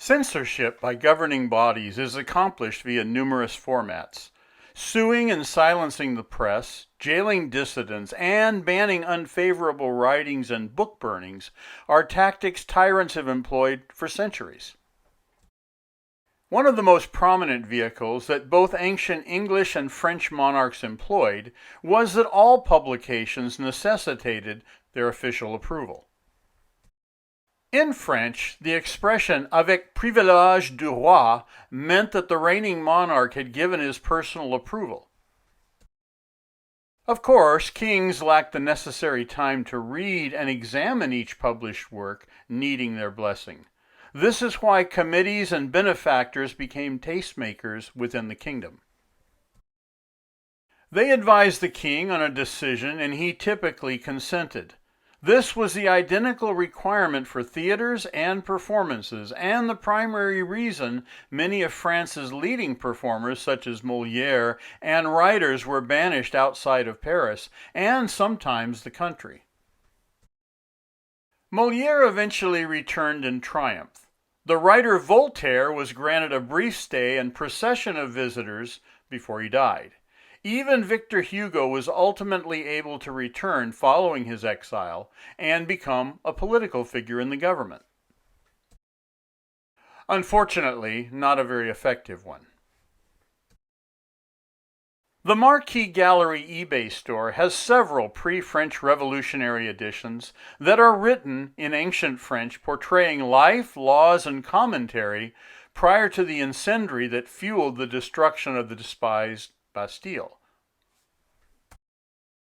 Censorship by governing bodies is accomplished via numerous formats. Suing and silencing the press, jailing dissidents, and banning unfavorable writings and book burnings are tactics tyrants have employed for centuries. One of the most prominent vehicles that both ancient English and French monarchs employed was that all publications necessitated their official approval. In French, the expression Avec Privilege Du Roy meant that the reigning monarch had given his personal approval. Of course, kings lacked the necessary time to read and examine each published work, needing their blessing. This is why committees and benefactors became tastemakers within the kingdom. They advised the king on a decision, and he typically consented. This was the identical requirement for theaters and performances, and the primary reason many of France's leading performers, such as Moliere, and writers were banished outside of Paris, and sometimes the country. Moliere eventually returned in triumph. The writer Voltaire was granted a brief stay and procession of visitors before he died. Even Victor Hugo was ultimately able to return following his exile and become a political figure in the government. Unfortunately, not a very effective one. The Marquis Gallery eBay store has several pre-French Revolutionary editions that are written in ancient French portraying life, laws, and commentary prior to the incendiary that fueled the destruction of the despised Bastille.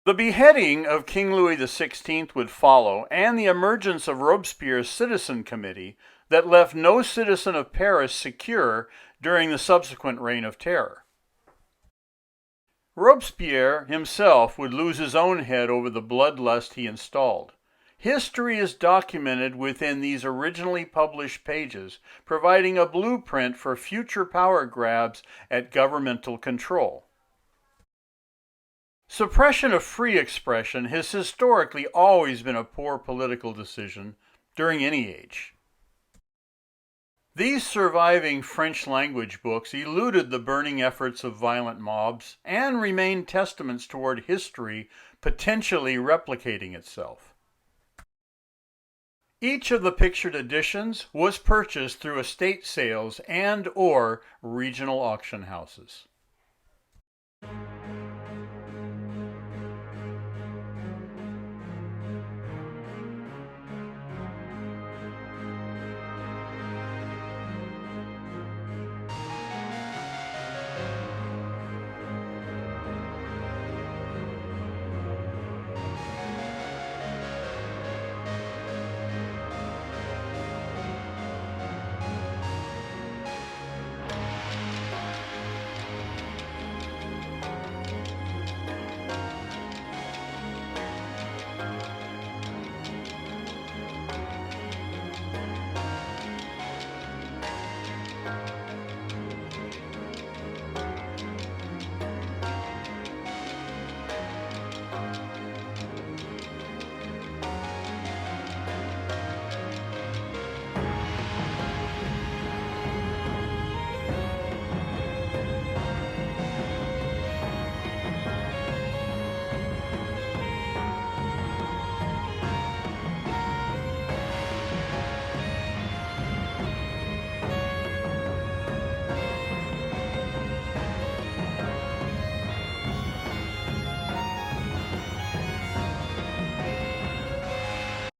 The beheading of King Louis XVI would follow, and the emergence of Robespierre's Citizen Committee that left no citizen of Paris secure during the subsequent Reign of Terror. Robespierre himself would lose his own head over the bloodlust he installed. History is documented within these originally published pages, providing a blueprint for future power grabs at governmental control. Suppression of free expression has historically always been a poor political decision during any age. These surviving French language books eluded the burning efforts of violent mobs and remain testaments toward history potentially replicating itself. Each of the pictured editions was purchased through estate sales and/or regional auction houses.